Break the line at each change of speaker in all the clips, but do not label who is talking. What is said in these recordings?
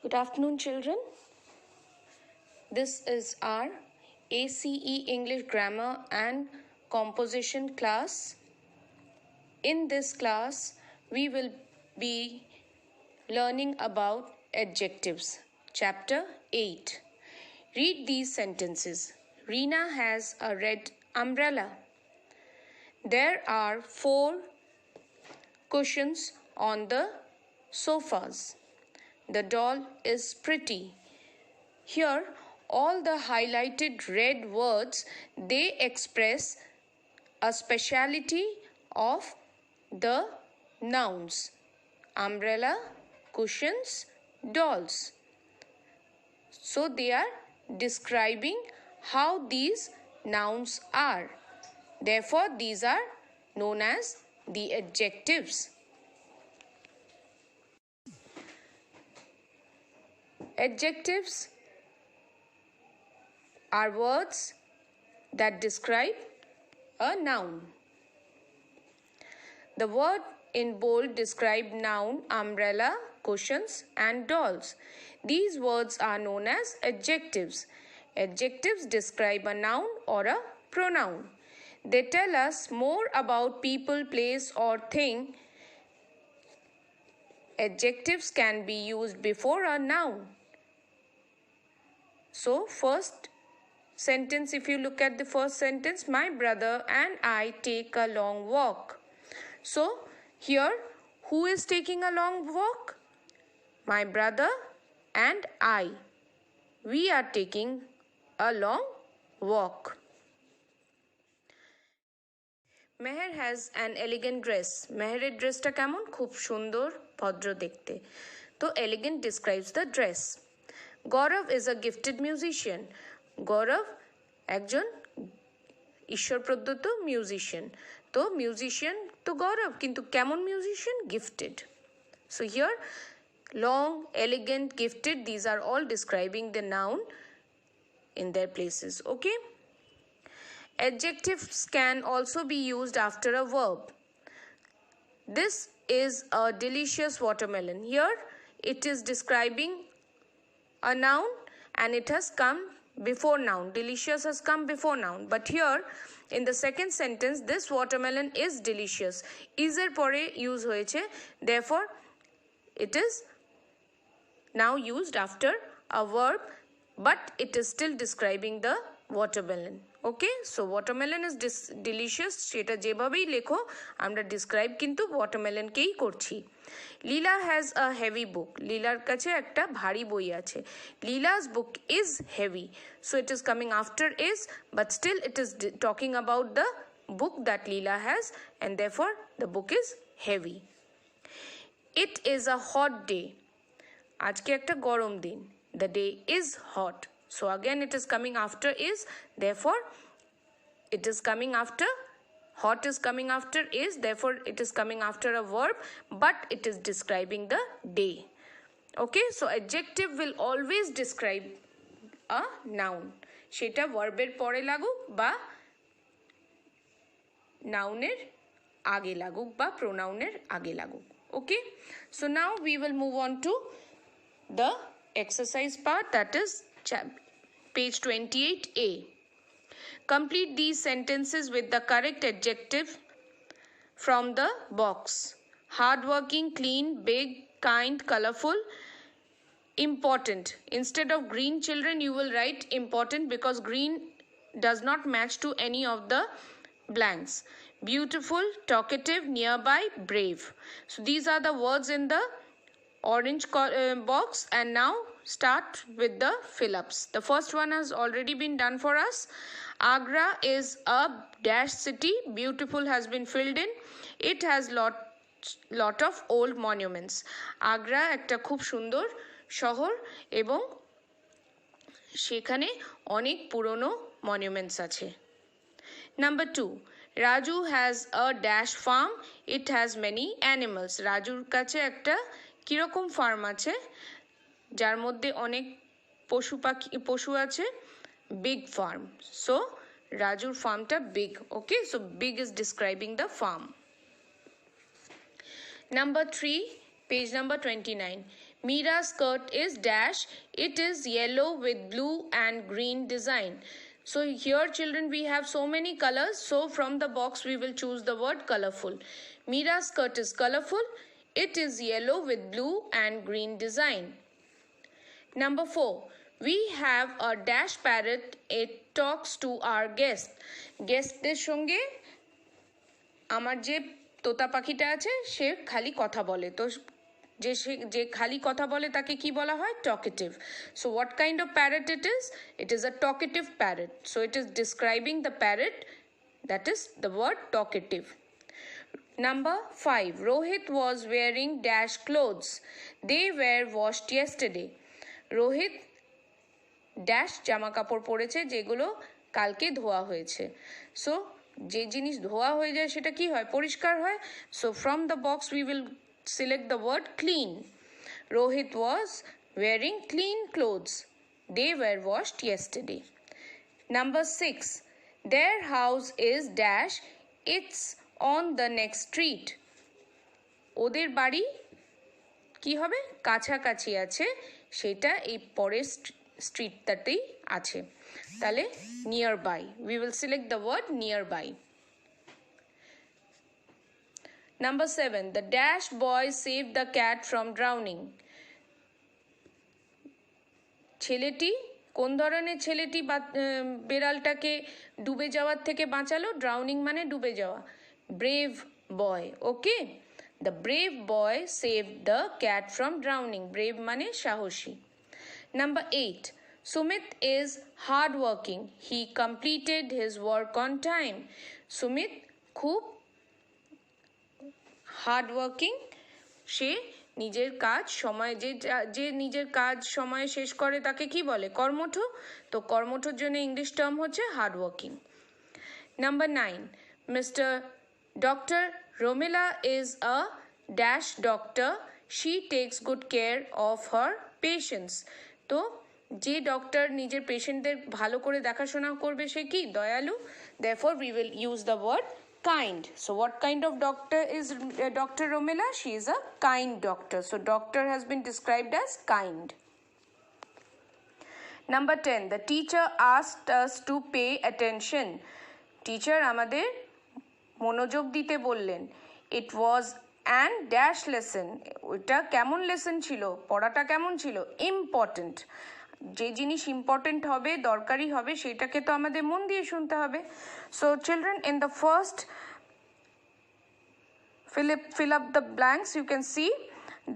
Good afternoon, children. This is our ACE English Grammar and Composition class. In this class, we will be learning about adjectives. Chapter 8. Read these sentences. Reena has a red umbrella. There are 4 cushions on the sofas. The doll is pretty. Here, all the highlighted red words, they express a speciality of the nouns. Umbrella, cushions, dolls. So they are describing how these nouns are. Therefore, these are known as the adjectives. Adjectives are words that describe a noun. The word in bold describe noun, umbrella, cushions and dolls. These words are known as adjectives. Adjectives describe a noun or a pronoun. They tell us more about people, place or thing. Adjectives can be used before a noun. So, first sentence, if you look at the first sentence, my brother and I take a long walk. So, here, who is taking a long walk? My brother and I. We are taking a long walk. Meher has an elegant dress. Meherer dressটা কেমন? খুব সুন্দর, ভদ্র দেখতে. তো elegant describes the dress. Gaurav is a gifted musician. Gaurav একজন ঈশ্বর প্রদত্ত musician. তো মিউজিশিয়ান তো গৌরব, কিন্তু কেমন musician? Gifted. So here long, elegant, gifted, these are all describing the noun in their places. Okay. Adjectives can also be used after a verb. This is a delicious watermelon. Here it is describing a noun and it has come before noun. Delicious has come before noun. But here in the second sentence, this watermelon is delicious. Is er pore use hoyeche. Therefore, it is now used after a verb, but it is still describing the watermelon. Okay, so watermelon is delicious. সেটা যেভাবেই লেখো আমরা describe কিন্তু watermelon কেই করছি. Leela has a heavy book. Leelaর কাছে একটা ভারী বই আছে. Leela's book is heavy. So it is coming after is, but still it is talking about the book that Leela has, and therefore the book is heavy. It is a hot day. আজকে একটা গরম দিন. The day is hot. So again it is coming after is, therefore it is coming after, hot is coming after is, therefore it is coming after a verb, but it is describing the day. Okay, so adjective will always describe a noun. সেটা ভার্বের পরে লাগুক বা নাউনের আগে লাগুক বা প্রোনাউনের আগে লাগুক. Okay, so now we will move on to the exercise part, that is page 28A. Complete these sentences with the correct adjective from the box. Hardworking, clean, big, kind, colorful, important. Instead of green, children, you will write important because green does not match to any of the blanks. Beautiful, talkative, nearby, brave. So these are the words in the orange box, and now start with the fill-ups. The first one has already been done for us. Agra is a dash city. Beautiful has been filled in. It has lot of old monuments. Agra একটা খুব সুন্দর শহর এবং সেখানে অনেক পুরনো monuments আছে. Number 2. Raju has a dash farm. It has many animals. রাজুর কাছে একটা কিরকম ফার্ম আছে যার মধ্যে অনেক পশু আছে, big farm. So Raju's farm ta big. Okay, so big is describing the farm. Number 3, page number 29. Mira's skirt is dash. It is yellow with blue and green design. So here children we have so many colors. So from the box we will choose the word colorful. Mira's skirt is colorful. It is yellow with blue and green design. Number 4. We have a dash parrot. It talks to our guest. Guestদের সঙ্গে আমার যে তোতা পাখিটা আছে সে খালি কথা বলে, তো যে খালি কথা বলে তাকে কি বলা হয়? Talkative. So what kind of parrot it is? It is a talkative parrot. So it is describing the parrot, that is the word talkative. Number 5. Rohit was wearing dash clothes. They were washed yesterday. Rohit dash জামা কাপড় পরেছে যেগুলো কালকে ধোয়া হয়েছে। So যে জিনিস ধোয়া হয়ে যায় সেটা কি হয়? পরিষ্কার হয়। So from the box we will select the word clean. Rohit was wearing clean clothes. They were washed yesterday. Number 6. Their house is dash. It's on the next street. ওদের বাড়ি কি হবে? কাছাকাছি আছে, সেটা এই পরের স্ট্রিটটাতেই আছে, তাহলে nearby. We will select the word nearby. Number 7. The dash boy saved the cat from drowning. ছেলেটি কোন ধরনের ছেলেটি বেড়ালটাকে ডুবে যাওয়ার থেকে বাঁচালো? ড্রাউনিং মানে ডুবে যাওয়া। Brave boy. Okay, the brave boy saved the cat from drowning. Brave মানে সাহসী। Number 8. Sumit is hard working. He completed his work on time. Sumit খুব হার্ড ওয়ার্কিং, সে নিজের কাজ সময় যে নিজের কাজ সময়ে শেষ করে তাকে কি বলে? কর্মঠ। তো কর্মঠর জন্য ইংলিশ টার্ম হচ্ছে hard working. Number 9. Mr. Dr. Romila is a dash doctor. She takes good care of her patients. তো যে ডক্টর নিজের পেশেন্টদের ভালো করে দেখাশোনা করবে সে কি? দয়ালু। Therefore we will use the word kind. So what kind of doctor is Dr. Romila? She is a kind doctor. So doctor has been described as kind. Number 10. The teacher asked us to pay attention. Teacher আমাদের মনোযোগ দিতে বললেন। It was an dash lesson. ওইটা কেমন lesson ছিল? পড়াটা কেমন ছিল? Important. যে জিনিস ইম্পর্টেন্ট হবে, দরকারি হবে, সেটাকে তো আমাদের মন দিয়ে শুনতে হবে। So children, in the first fill up the blanks, you can see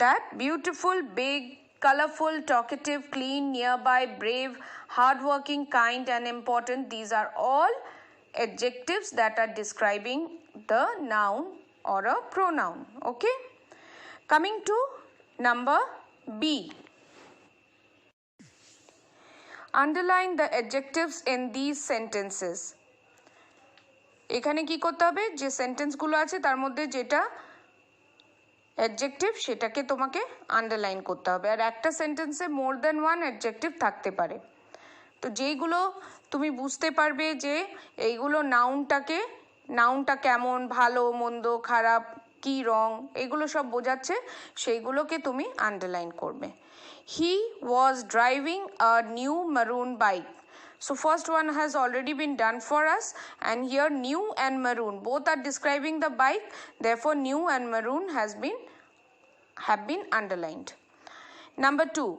that beautiful, big, colorful, talkative, clean, nearby, brave, hardworking, kind and important. These are all adjectives that are describing the noun or a pronoun. Okay, coming to number B. Underline the adjectives in these sentences. এখানে কি করতে হবে? যে সেন্টেন্সগুলো আছে তার মধ্যে যেটা adjective সেটাকে তোমাকে আন্ডারলাইন করতে হবে। আর একটা সেন্টেন্সে মোর দ্যান ওয়ান অ্যাডজেক্টিভ থাকতে পারে। তো যেইগুলো তুমি বুঝতে পারবে যে এইগুলো নাউনটা কেমন, ভালো মন্দ খারাপ কি রং, এগুলো সব বোঝাচ্ছে, সেইগুলোকে তুমি আন্ডারলাইন করবে। He was driving a new maroon bike. So first one has already been done for us, and here new and maroon both are describing the bike, therefore new and maroon have been underlined. Number 2.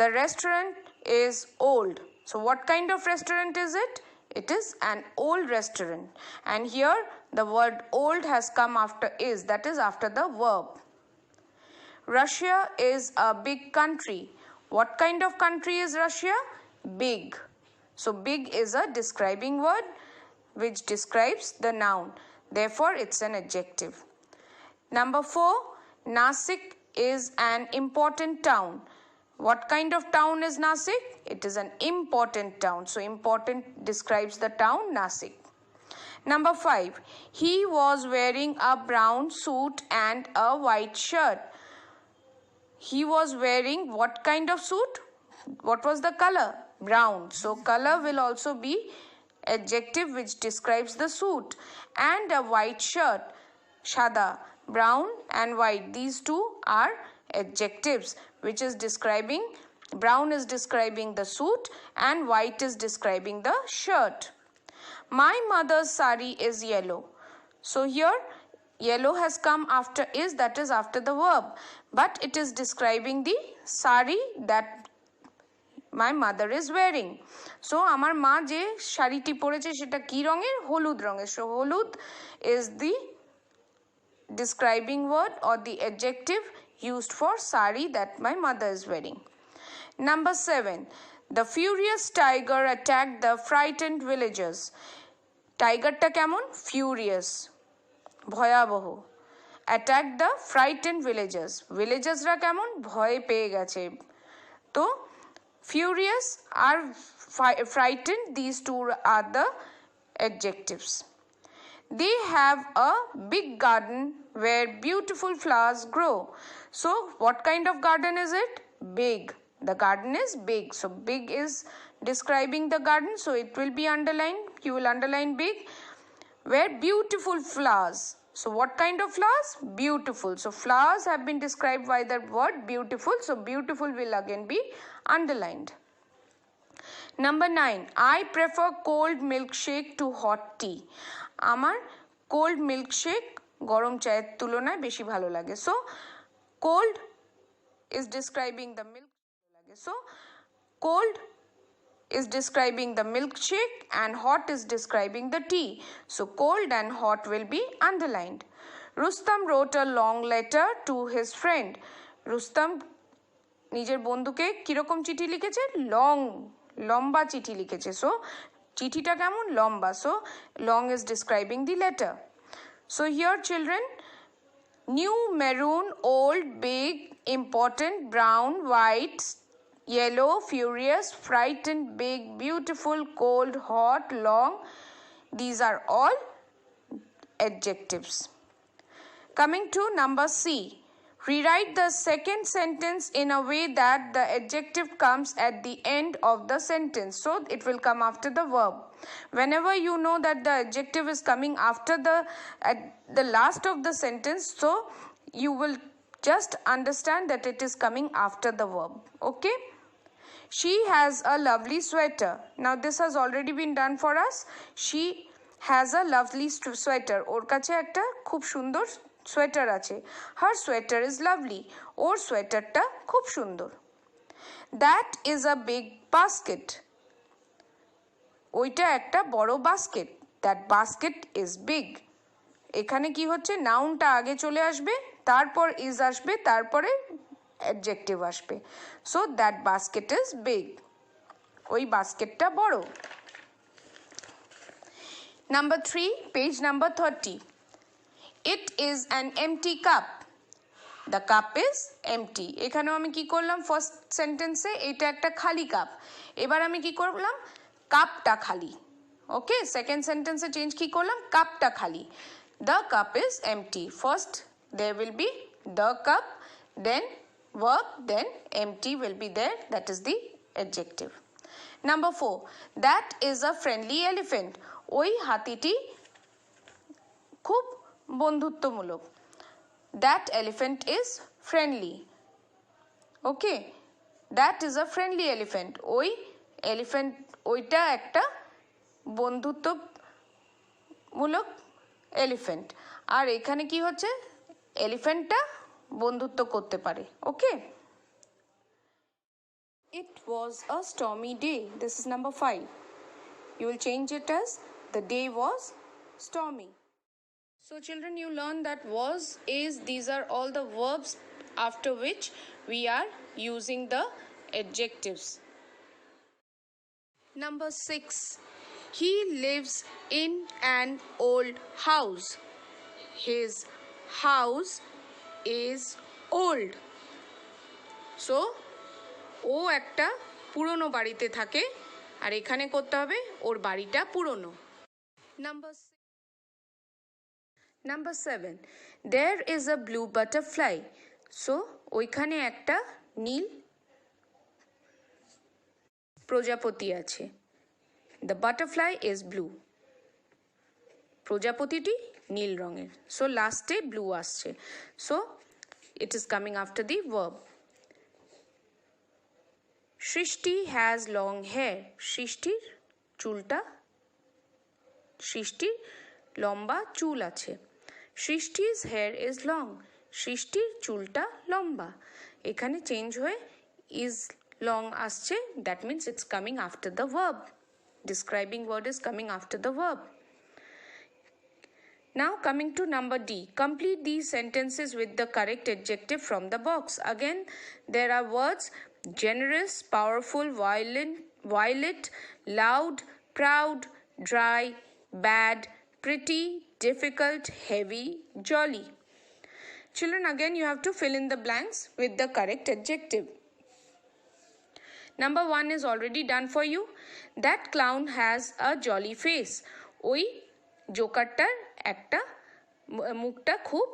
The restaurant is old. So what kind of restaurant is it? It is an old restaurant, and here the word old has come after is, that is after the verb. Russia is a big country. What kind of country is Russia? Big. So big is a describing word which describes the noun. Therefore it's an adjective. Number 4. Nasik is an important town. What kind of town is Nasik? It is an important town. So important describes the town Nasik. Number 5. He was wearing a brown suit and a white shirt. He was wearing what kind of suit? What was the color? Brown. So color will also be adjective which describes the suit. And a white shirt. Shada. Brown and white. These two are adjectives, which is describing, brown is describing the suit and white is describing the shirt. My mother's sari is yellow. So here yellow has come after is, that is after the verb, but it is describing the sari that my mother is wearing. So আমার মা যে শাড়িটি পরেছে সেটা কি রঙের? হলুদ রঙের. So হলুদ is the describing word or the adjective used for sari that my mother is wearing. Number 7. The furious tiger attacked the frightened villagers. টাইগারটা কেমন? Furious, ভয়াবহ. Attacked the frightened villagers. Villagersরা কেমন? ভয় পেয়ে গেছে. তো furious or frightened, these two are the adjectives. They have a big garden where beautiful flowers grow. So what kind of garden is it? Big. The garden is big. So big is describing the garden, so it will be underlined. You will underline big. Where beautiful flowers. So what kind of flowers? Beautiful. So flowers have been described by the word beautiful, so beautiful will again be underlined. Number 9. I prefer cold milkshake to hot tea. আমার cold milkshake গরম চায়ের তুলনায় বেশি ভালো লাগে. So cold is describing the milk. So cold is describing the milkshake and hot is describing the tea. So cold and hot will be underlined. Rustam wrote a long letter to his friend. Rustam নিজের বন্ধুকে কিরকম চিঠি লিখেছে? Long, লম্বা চিঠি লিখেছে. So চিঠিটা কেমন? লম্বা. So long is describing the letter. So here children, new, maroon, old, big, important, brown, white, yellow, furious, frightened, big, beautiful, cold, hot, long, these are all adjectives. Coming to number C. Rewrite the second sentence in a way that the adjective comes at the end of the sentence. So it will come after the verb. Whenever you know that the adjective is coming after at the last of the sentence, so you will just understand that it is coming after the verb. Okay? She has a lovely sweater. Now this has already been done for us. She has a lovely sweater. ওর কাছে একটা খুব সুন্দর sweater আছে. Her sweater is lovely. ওর সোয়েটারটা খুব সুন্দর. That is a big basket. ওইটা একটা বড় basket. That basket is big. এখানে কি হচ্ছে? নাউনটা আগে চলে আসবে, তারপর is আসবে, তারপরে adjective আসবে. So that basket is big. ওই বাস্কেটটা বড়. Number 3, page number 30. It is an empty cup. The cup is empty. এখানেও আমি কি করলাম? ফার্স্ট সেন্টেন্সে এটা একটা খালি কাপ. এবার আমি কি করলাম? কাপটা খালি. ওকে, সেকেন্ড সেন্টেন্সে চেঞ্জ কি করলাম? কাপটা খালি. The cup is empty. First there will be the cup, then verb, then empty will be there. That is the adjective. Number 4. That is a friendly elephant. ওই হাতিটি খুব বন্ধুত্বমূলক. That elephant is friendly. Okay, that is a friendly elephant. ওই elephant, ওইটা একটা বন্ধুত্বমূলক elephant. আর এখানে কি হচ্ছে? এলিফ্যান্টটা বন্ধুত্ব করতে পারে. ওকে, it was a stormy day. This is number 5. You will change it as the day was stormy. So children, you learn that was, is, these are all the verbs after which we are using the adjectives. Number 6. He lives in an old house. His house is old. So ও একটা পুরনো বাড়িতে থাকে আর এখানে করতে হবে ওর বাড়িটা পুরনো. Number 7. There is a blue butterfly. So ওইখানে একটা নীল প্রজাপতি আছে. The butterfly is blue. প্রজাপতিটি নীল রঙের. So লাস্টে ব্লু আসছে. So it is coming after the verb. Shrishti has long hair. Shrishtir chulta, Shrishtir lomba chul ache. Shrishti's hair is long. Shrishtir chulta lomba. এখানে change হয়ে is long আসছে, that means it's coming after the verb. Describing word is coming after the verb. Now coming to number D. Complete these sentences with the correct adjective from the box. Again, there are words generous, powerful, violet, loud, proud, dry, bad, pretty, difficult, heavy, jolly. Children, again you have to fill in the blanks with the correct adjective. Number 1 is already done for you. That clown has a jolly face. ওই জোকারটার একটা মুখটা খুব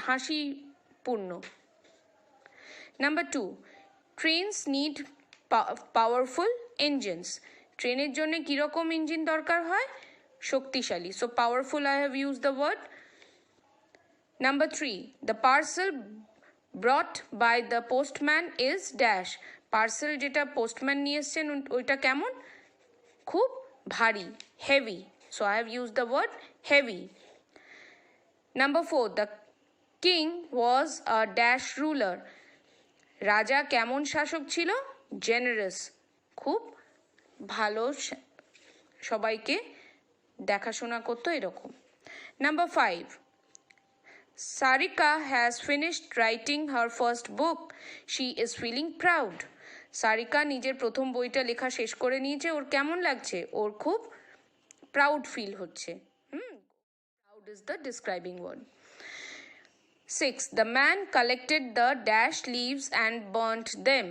হাসিপূর্ণ। Number 2, trains need powerful engines. ট্রেনের জন্য কীরকম engine দরকার হয়? শক্তিশালী. So powerful, I have used the word. Number 3, the parcel brought by the postman is dash. Parcel যেটা postman নিয়ে এসছেন ওইটা কেমন? খুব ভারী, heavy. So I have used the word heavy. Number 4, the king was a dash ruler. রাজা কেমন শাসক ছিল? Generous. খুব ভালো, সবাইকে দেখাশোনা করতো এরকম। Number 5, Sarika has finished writing her first book. She is feeling proud. Sarika নিজের প্রথম বইটা লেখা শেষ করে নিয়েছে, ওর কেমন লাগছে? ওর খুব প্রাউড ফিল হচ্ছে। Proud is the describing word. 6, the man collected the dash leaves and burnt them.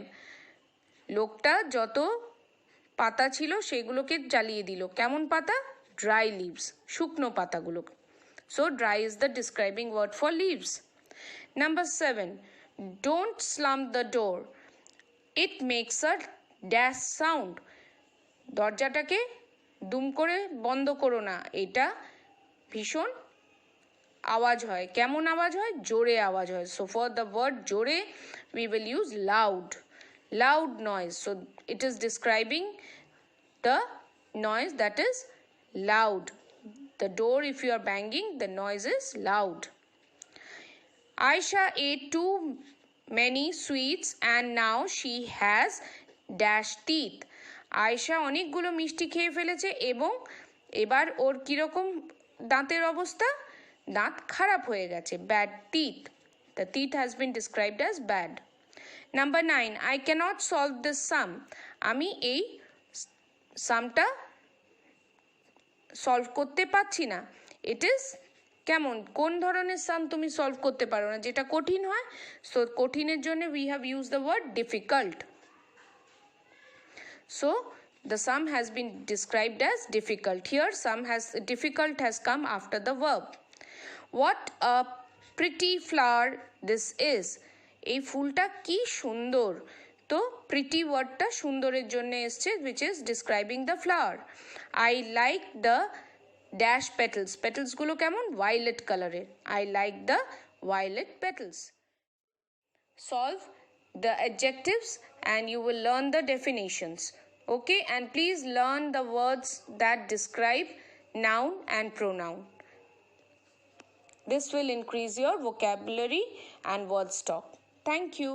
লোকটা যত পাতা ছিল সেগুলোকে জ্বালিয়ে দিল। কেমন পাতা? Dry leaves, শুকনো পাতাগুলো। So dry is the describing word for leaves. Number 7, don't slam the door. It makes a dash sound. দরজাটাকে দুম করে বন্ধ করো না, এটা ভীষণ আওয়াজ হয়। কেমন আওয়াজ হয়? জোরে আওয়াজ হয়। So for the word জোরে we will use loud. Loud noise. So it is describing the noise that is loud. The door, if you are banging, the noise is loud. Aisha ate too many sweets and now she has dash teeth. Ayesha অনেকগুলো মিষ্টি খেয়ে ফেলেছে এবং এবার ওর কীরকম দাঁতের অবস্থা? দাঁত খারাপ হয়ে গেছে, bad teeth. The teeth has been described as bad. Number 9, I cannot solve this sum. আমি এই সামটা সলভ করতে পারছি না। ইট ইজ কেমন, কোন ধরনের সাম তুমি সলভ করতে পারো না? যেটা কঠিন হয়। সো কঠিনের জন্য we have use the word difficult. So the sum has been described as difficult. Here difficult has come after the verb. What a pretty flower this is. এই ফুলটা কি সুন্দর। তো pretty ওয়ার্ডটা সুন্দরের জন্য এসছে, which is describing the flower. I like the dash petals. Petals গুলো কেমন? violet কালারের. I like the violet petals. Solve the adjectives and you will learn the definitions. Okay, and please learn the words that describe noun and pronoun. This will increase your vocabulary and word stock. Thank you.